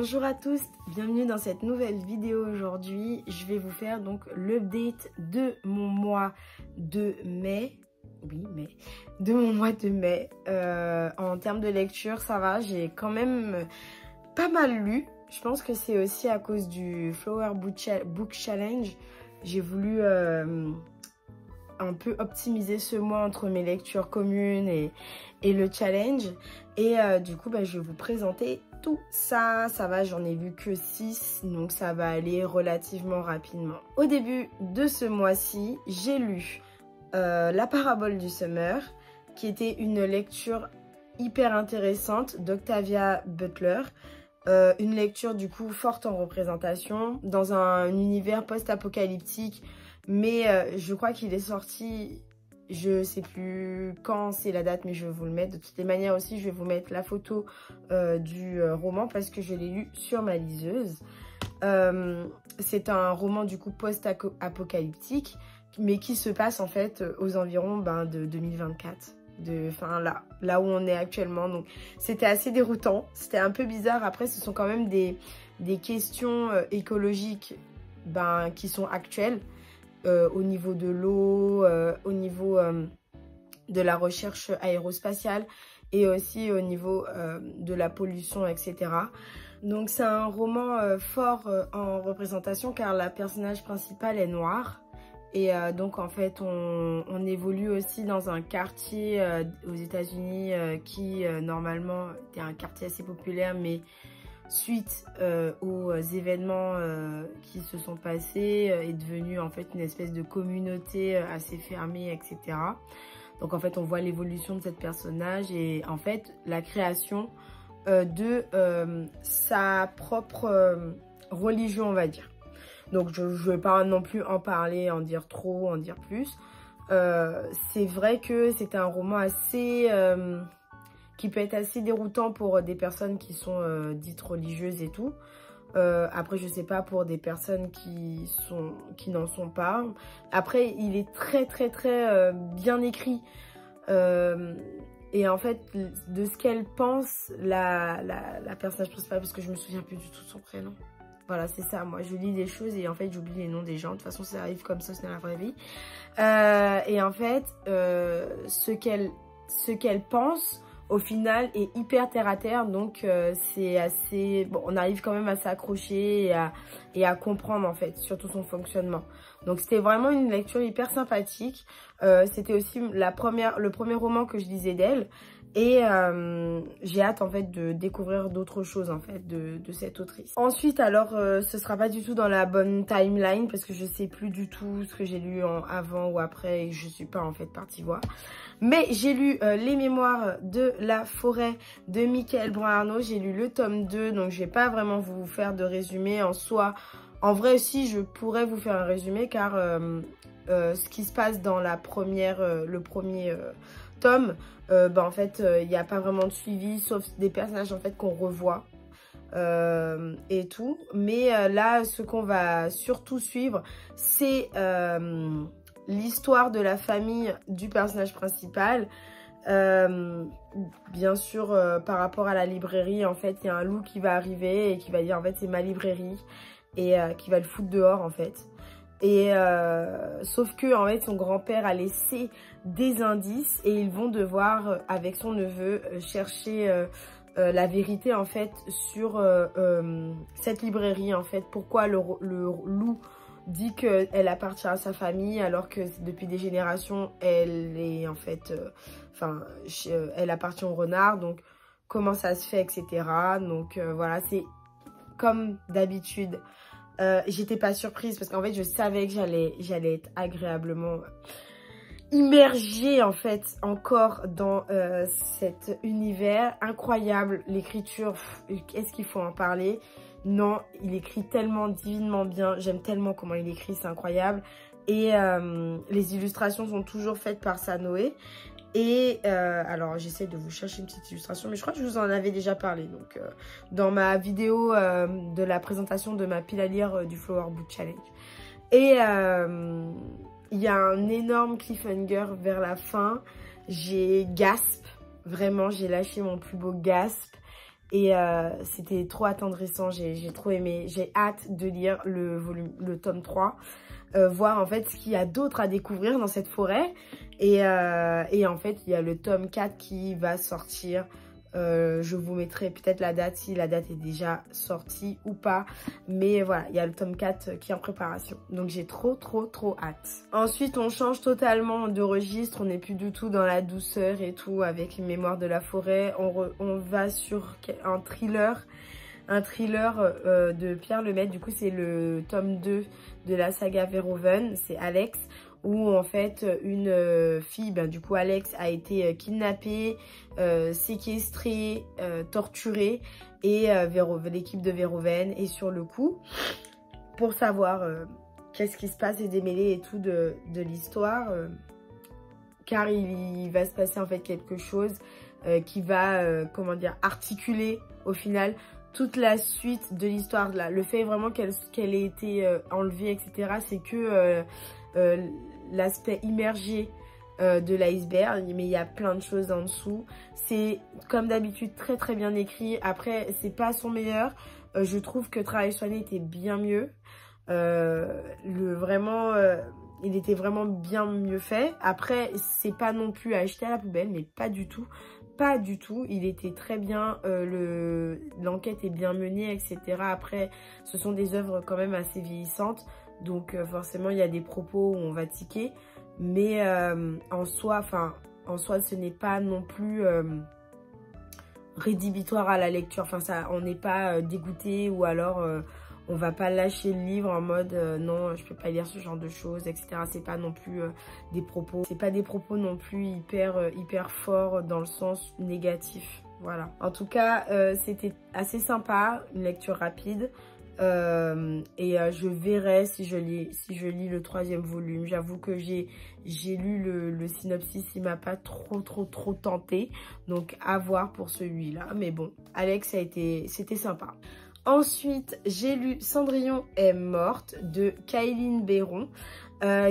Bonjour à tous, bienvenue dans cette nouvelle vidéo aujourd'hui. Je vais vous faire donc l'update de mon mois de mai. Oui, de mon mois de mai. En termes de lecture, ça va, j'ai quand même pas mal lu. Je pense que c'est aussi à cause du Flower Book Challenge. J'ai voulu un peu optimiser ce mois entre mes lectures communes et le challenge. Et du coup, je vais vous présenter tout ça. Ça va, j'en ai lu que 6, donc ça va aller relativement rapidement. Au début de ce mois-ci, j'ai lu La parabole du Summer, qui était une lecture hyper intéressante d'Octavia Butler. Une lecture du coup forte en représentation, dans un univers post-apocalyptique, mais je crois qu'il est sorti, je sais plus quand c'est la date, mais je vais vous le mettre. De toutes les manières aussi, je vais vous mettre la photo du roman parce que je l'ai lu sur ma liseuse. C'est un roman du coup post-apocalyptique, mais qui se passe en fait aux environs de 2024. Là où on est actuellement, donc c'était assez déroutant, c'était un peu bizarre. Après, ce sont quand même des questions écologiques qui sont actuelles, au niveau de l'eau, au niveau de la recherche aérospatiale et aussi au niveau de la pollution, etc. Donc c'est un roman fort en représentation, car la personnage principale est noire. Et donc en fait on évolue aussi dans un quartier aux États-Unis qui normalement était un quartier assez populaire, mais suite aux événements qui se sont passés est devenu en fait une espèce de communauté assez fermée, etc. Donc en fait on voit l'évolution de cette personnage et en fait la création de sa propre religion, on va dire. Donc je ne vais pas non plus en parler, en dire trop, en dire plus. C'est vrai que c'est un roman assez qui peut être assez déroutant pour des personnes qui sont dites religieuses et tout. Après, je sais pas pour des personnes qui n'en sont pas. Après, il est très bien écrit. Et en fait, de ce qu'elle pense, la personnage principale, parce que je me souviens plus du tout de son prénom. Voilà, c'est ça. Moi, je lis des choses et en fait, j'oublie les noms des gens. De toute façon, ça arrive comme ça, c'est dans la vraie vie. Et en fait, ce qu'elle pense, au final, est hyper terre à terre. Donc, c'est assez... Bon, on arrive quand même à s'accrocher et à comprendre, en fait, surtout son fonctionnement. Donc, c'était vraiment une lecture hyper sympathique. C'était aussi le premier roman que je lisais d'elle. Et j'ai hâte en fait de découvrir d'autres choses en fait de cette autrice. Ensuite alors ce sera pas du tout dans la bonne timeline parce que je sais plus du tout ce que j'ai lu avant ou après et je suis pas en fait partie voir. Mais j'ai lu les mémoires de la forêt de Michael Brun-Arnaud. J'ai lu le tome 2, donc je vais pas vraiment vous faire de résumé en soi. En vrai si je pourrais vous faire un résumé car ce qui se passe dans le premier tome, en fait il n'y a pas vraiment de suivi sauf des personnages en fait qu'on revoit et tout, mais là ce qu'on va surtout suivre c'est l'histoire de la famille du personnage principal. Bien sûr par rapport à la librairie, en fait il y a un loup qui va arriver et qui va dire en fait c'est ma librairie et qui va le foutre dehors en fait. Et sauf que en fait son grand-père a laissé des indices et ils vont devoir avec son neveu chercher la vérité en fait sur cette librairie en fait. Pourquoi le loup dit qu'elle appartient à sa famille alors que depuis des générations elle est en fait elle appartient au renard, donc comment ça se fait, etc. Donc voilà, c'est comme d'habitude. J'étais pas surprise parce qu'en fait je savais que j'allais être agréablement immergée en fait encore dans cet univers incroyable. L'écriture, est-ce qu'il faut en parler? Non, il écrit tellement divinement bien, j'aime tellement comment il écrit, c'est incroyable. Et les illustrations sont toujours faites par Sanoé. Et alors j'essaie de vous chercher une petite illustration, mais je crois que je vous en avais déjà parlé donc dans ma vidéo de la présentation de ma pile à lire du Flower Book Challenge. Et il y a un énorme cliffhanger vers la fin. J'ai gasp, vraiment j'ai lâché mon plus beau gasp. Et c'était trop attendrissant, j'ai trop aimé. J'ai hâte de lire le tome 3. Voir en fait ce qu'il y a d'autre à découvrir dans cette forêt. Et en fait, il y a le tome 4 qui va sortir. Je vous mettrai peut-être la date, si la date est déjà sortie ou pas. Mais voilà, il y a le tome 4 qui est en préparation. Donc j'ai trop hâte. Ensuite, on change totalement de registre. On n'est plus du tout dans la douceur et tout avec les mémoires de la forêt. On va sur un thriller. Un thriller de Pierre Lemaitre. Du coup, c'est le tome 2 de la saga Verhoeven. C'est Alex. Où en fait une fille, du coup Alex, a été kidnappée, séquestrée, torturée, et l'équipe de Verhoeven est sur le coup pour savoir qu'est-ce qui se passe et démêler et tout de l'histoire, car il va se passer en fait quelque chose qui va, comment dire, articuler au final toute la suite de l'histoire. Le fait vraiment qu'elle ait été enlevée, etc., c'est que l'aspect immergé de l'iceberg, mais il y a plein de choses en dessous. C'est comme d'habitude très bien écrit. Après, c'est pas son meilleur. Je trouve que Travail soigné était bien mieux. Il était vraiment bien mieux fait. Après, c'est pas non plus à jeter à la poubelle, mais pas du tout. Pas du tout, il était très bien, l'enquête est bien menée, etc. Après, ce sont des œuvres quand même assez vieillissantes. Donc forcément, il y a des propos où on va tiquer. Mais en soi, ce n'est pas non plus rédhibitoire à la lecture. Enfin, on n'est pas dégoûté, ou alors on va pas lâcher le livre en mode non, je peux pas lire ce genre de choses, etc. C'est pas non plus des propos. C'est pas des propos non plus hyper forts dans le sens négatif. Voilà. En tout cas, c'était assez sympa, une lecture rapide. Je verrai si je lis le 3e volume. J'avoue que j'ai lu le synopsis, il m'a pas trop tenté, donc à voir pour celui-là. Mais bon, Alex, c'était sympa. Ensuite, j'ai lu Cendrillon est morte de Kaeline Bayron,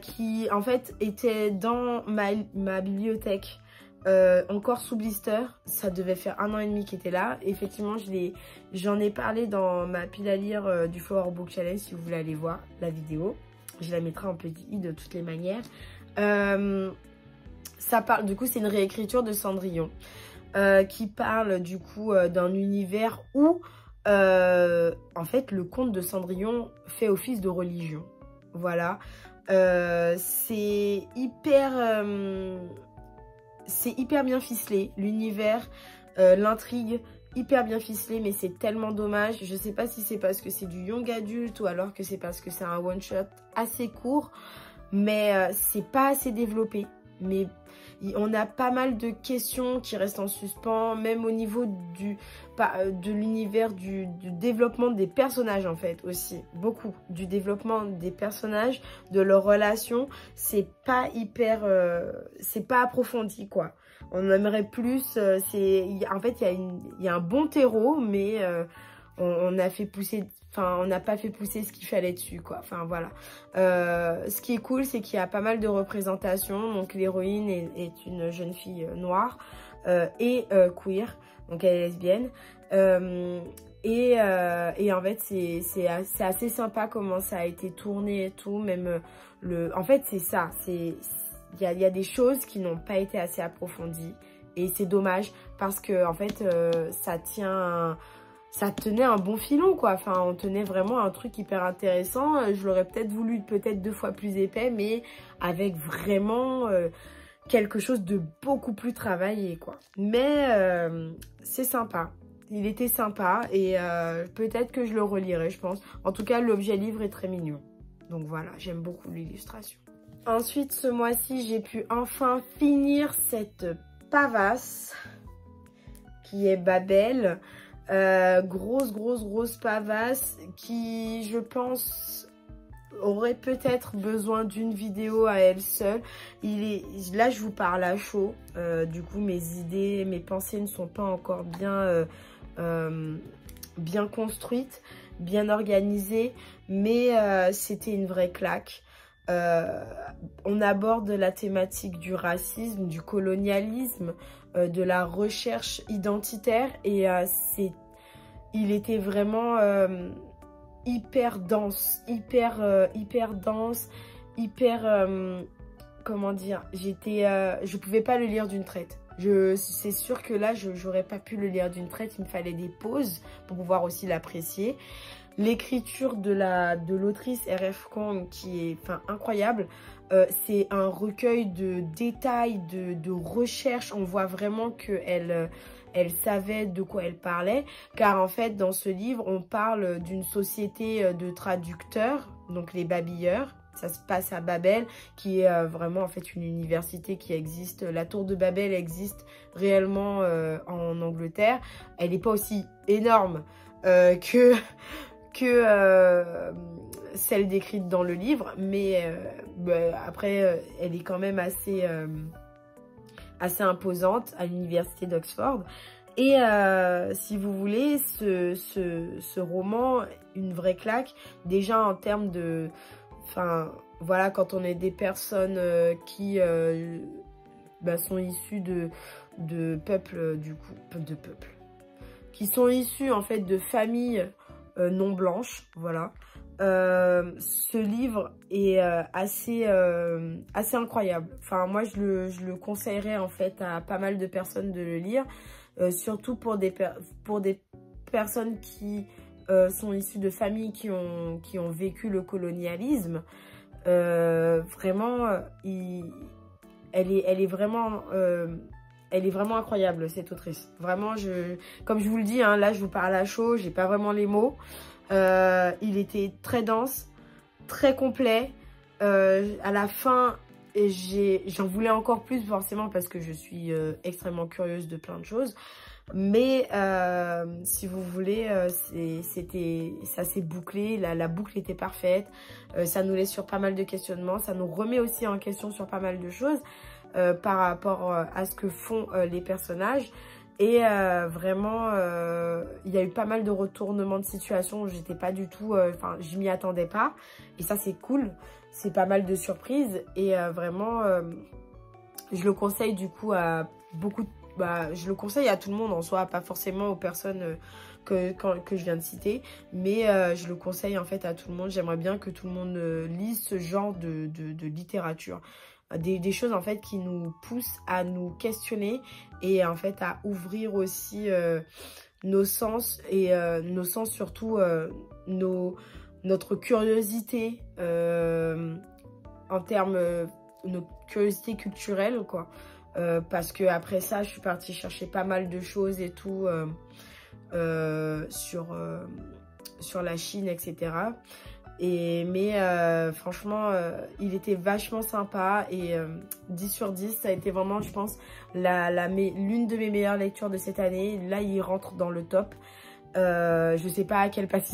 qui en fait était dans ma bibliothèque. Encore sous blister, ça devait faire 1 an et demi qu'il était là. Effectivement, j'en ai parlé dans ma pile à lire du Flower Book Challenge, si vous voulez aller voir la vidéo. Je la mettrai en petit i de toutes les manières. Ça parle, du coup, c'est une réécriture de Cendrillon qui parle du coup d'un univers où en fait le conte de Cendrillon fait office de religion. Voilà. C'est hyper bien ficelé, l'univers, l'intrigue, hyper bien ficelé, mais c'est tellement dommage. Je sais pas si c'est parce que c'est du young adulte ou alors que c'est parce que c'est un one shot assez court, mais c'est pas assez développé. Mais on a pas mal de questions qui restent en suspens, même au niveau de l'univers, du développement des personnages en fait aussi. Beaucoup du développement des personnages, de leurs relations, c'est pas hyper, c'est pas approfondi quoi. On aimerait plus, en fait il y a un bon terreau, mais on a fait pousser... Enfin, on n'a pas fait pousser ce qu'il fallait dessus, quoi. Enfin, voilà. Ce qui est cool, c'est qu'il y a pas mal de représentations. Donc, l'héroïne est une jeune fille noire et queer. Donc, elle est lesbienne. Et en fait, c'est assez sympa comment ça a été tourné et tout. Même en fait, c'est ça. Il y a des choses qui n'ont pas été assez approfondies. Et c'est dommage parce que, en fait, ça tenait un bon filon quoi, enfin on tenait vraiment un truc hyper intéressant. Je l'aurais peut-être voulu 2 fois plus épais, mais avec vraiment quelque chose de beaucoup plus travaillé quoi. Mais c'est sympa, il était sympa et peut-être que je le relirai je pense. En tout cas l'objet livre est très mignon, donc voilà, j'aime beaucoup l'illustration. Ensuite ce mois-ci j'ai pu enfin finir cette pavasse qui est Babel. Grosse pavasse qui je pense aurait peut-être besoin d'une vidéo à elle seule. Là je vous parle à chaud, du coup mes idées, mes pensées ne sont pas encore bien construites, bien organisées, mais c'était une vraie claque. On aborde la thématique du racisme, du colonialisme, de la recherche identitaire et il était vraiment hyper dense, hyper dense, hyper, comment dire, je pouvais pas le lire d'une traite. C'est sûr que là, j'aurais pas pu le lire d'une traite, il me fallait des pauses pour pouvoir aussi l'apprécier. L'écriture de l'autrice R.F. Kuang qui est incroyable. C'est un recueil de détails, de recherches. On voit vraiment qu'elle elle savait de quoi elle parlait. Car en fait, dans ce livre, on parle d'une société de traducteurs, donc les babilleurs. Ça se passe à Babel, qui est vraiment en fait une université qui existe. La tour de Babel existe réellement en Angleterre. Elle n'est pas aussi énorme que celle décrite dans le livre, mais après elle est quand même assez imposante à l'université d'Oxford. Et si vous voulez, ce roman, une vraie claque, déjà en termes de... Enfin, voilà, quand on est des personnes qui sont issues de peuples, du coup, qui sont issues en fait de familles non blanches, voilà. Ce livre est assez incroyable. Enfin, moi, je le conseillerais en fait à pas mal de personnes de le lire, surtout pour des personnes qui sont issues de familles qui ont vécu le colonialisme. Vraiment, elle est vraiment incroyable, cette autrice. Vraiment, comme je vous le dis, hein, là je vous parle à chaud, j'ai pas vraiment les mots. Il était très dense, très complet. À la fin, j'en voulais encore plus forcément parce que je suis extrêmement curieuse de plein de choses. Mais si vous voulez, ça s'est bouclé, la boucle était parfaite. Ça nous laisse sur pas mal de questionnements, ça nous remet aussi en question sur pas mal de choses par rapport à ce que font les personnages. Et vraiment, il y a eu pas mal de retournements de situation où j'étais pas du tout, je m'y attendais pas. Et ça, c'est cool, c'est pas mal de surprises. Et vraiment, je le conseille du coup à beaucoup de... je le conseille à tout le monde en soi, pas forcément aux personnes que je viens de citer, mais je le conseille en fait à tout le monde. J'aimerais bien que tout le monde lise ce genre de littérature. Des choses en fait qui nous poussent à nous questionner et en fait à ouvrir aussi nos sens et nos sens surtout, notre curiosité en termes, notre curiosité culturelle quoi. Parce que après ça, je suis partie chercher pas mal de choses et tout sur la Chine, etc. Mais franchement, il était vachement sympa et 10 sur 10, ça a été vraiment, je pense, l'une de mes meilleures lectures de cette année. Là, il rentre dans le top. Je sais pas à quelle place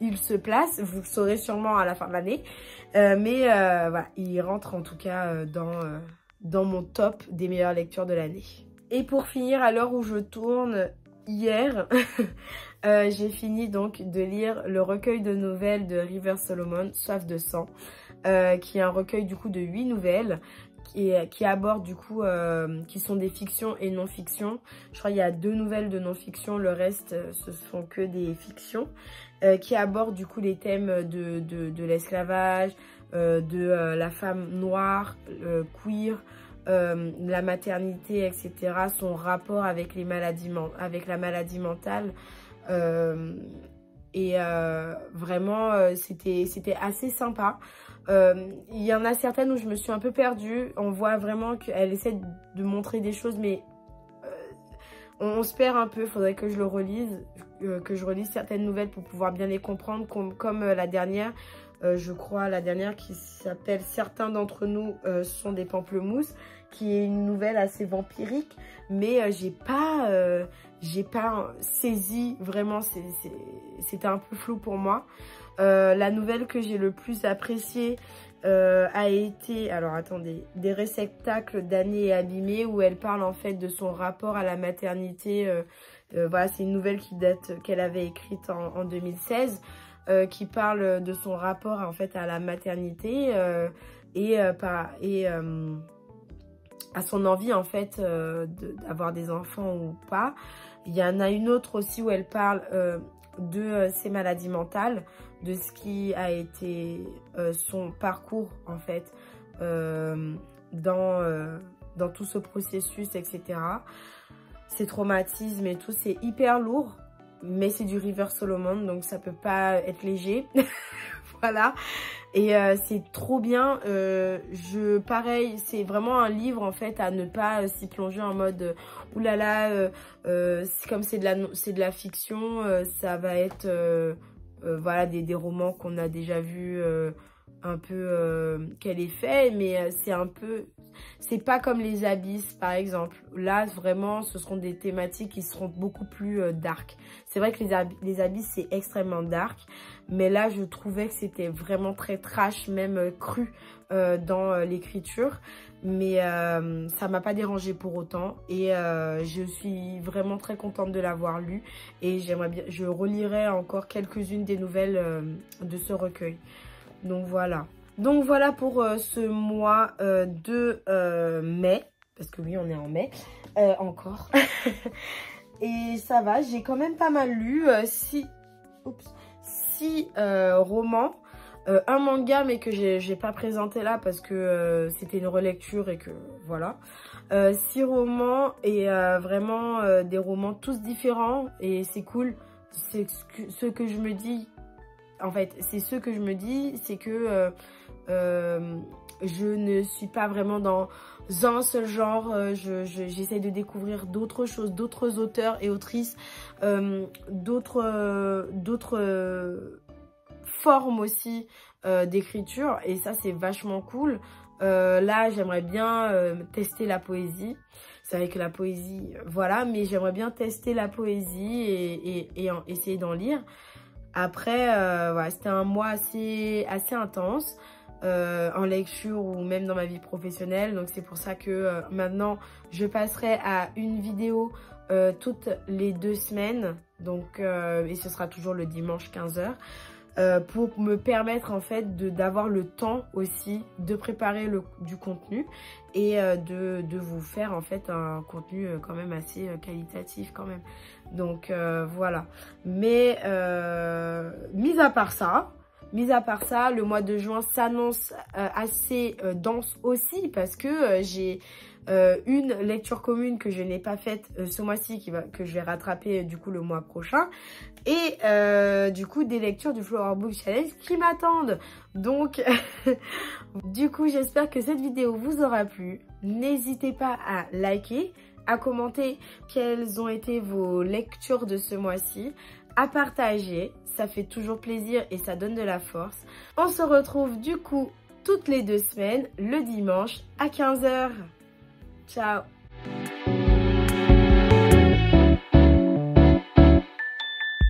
il se place, vous le saurez sûrement à la fin de l'année. Mais voilà, il rentre en tout cas dans mon top des meilleures lectures de l'année. Et pour finir, à l'heure où je tourne, hier, j'ai fini donc de lire le recueil de nouvelles de River Solomon, Soif de sang, qui est un recueil du coup de 8 nouvelles qui aborde du coup, qui sont des fictions et non-fictions. Je crois qu'il y a 2 nouvelles de non-fiction, le reste ce sont que des fictions, qui abordent du coup les thèmes de l'esclavage, de la femme noire, queer, la maternité, etc., son rapport avec la maladie mentale. Vraiment, c'était assez sympa. Il y en a certaines où je me suis un peu perdue. On voit vraiment qu'elle essaie de montrer des choses, mais on se perd un peu. Il faudrait que je le relise, que je relise certaines nouvelles pour pouvoir bien les comprendre, comme la dernière. Je crois la dernière qui s'appelle Certains d'entre nous sont des pamplemousses, qui est une nouvelle assez vampirique, mais j'ai pas saisi vraiment, c'était un peu flou pour moi. La nouvelle que j'ai le plus appréciée a été, alors attendez, Des réceptacles damnés et abîmés, où elle parle en fait de son rapport à la maternité. Voilà, c'est une nouvelle qu'elle avait écrite en 2016. Qui parle de son rapport en fait à la maternité à son envie en fait d'avoir des enfants ou pas. Il y en a une autre aussi où elle parle de ses maladies mentales, de ce qui a été son parcours en fait dans tout ce processus, etc. Ses traumatismes et tout, c'est hyper lourd, mais c'est du River Solomon, donc ça peut pas être léger. Voilà. Et c'est trop bien. Pareil, c'est vraiment un livre en fait à ne pas s'y plonger en mode oulala, comme c'est de la fiction, ça va être voilà des romans qu'on a déjà vus un peu quel effet, mais c'est pas comme Les Abysses par exemple. Là vraiment ce seront des thématiques qui seront beaucoup plus dark. C'est vrai que les Abysses c'est extrêmement dark, mais là je trouvais que c'était vraiment très trash, même cru dans l'écriture, mais ça m'a pas dérangé pour autant, et je suis vraiment très contente de l'avoir lu, et je relirai encore quelques-unes des nouvelles de ce recueil. Donc voilà pour ce mois de mai, parce que oui on est en mai encore. Et ça va, j'ai quand même pas mal lu, 6 romans, un manga mais que j'ai pas présenté là parce que c'était une relecture et que voilà. 6 romans et vraiment des romans tous différents, et c'est cool. C'est ce que je me dis. En fait, c'est ce que je me dis, c'est que je ne suis pas vraiment dans un seul genre. J'essaie de découvrir d'autres choses, d'autres auteurs et autrices, d'autres formes aussi d'écriture. Et ça, c'est vachement cool. Là, j'aimerais bien tester la poésie. C'est vrai que la poésie, voilà, mais j'aimerais bien tester la poésie et essayer d'en lire. Après, voilà, c'était un mois assez intense en lecture ou même dans ma vie professionnelle. Donc c'est pour ça que maintenant, je passerai à une vidéo toutes les 2 semaines. Donc, et ce sera toujours le dimanche 15 h. Pour me permettre en fait d'avoir le temps aussi de préparer du contenu et de vous faire en fait un contenu quand même assez qualitatif quand même. Donc voilà. Mais mis à part ça, le mois de juin s'annonce assez dense aussi, parce que j'ai une lecture commune que je n'ai pas faite ce mois-ci, que je vais rattraper du coup le mois prochain, et du coup des lectures du Flower Book Challenge qui m'attendent. Donc du coup j'espère que cette vidéo vous aura plu. N'hésitez pas à liker, à commenter quelles ont été vos lectures de ce mois-ci, à partager, ça fait toujours plaisir et ça donne de la force. On se retrouve du coup toutes les 2 semaines, le dimanche à 15 h. Ciao!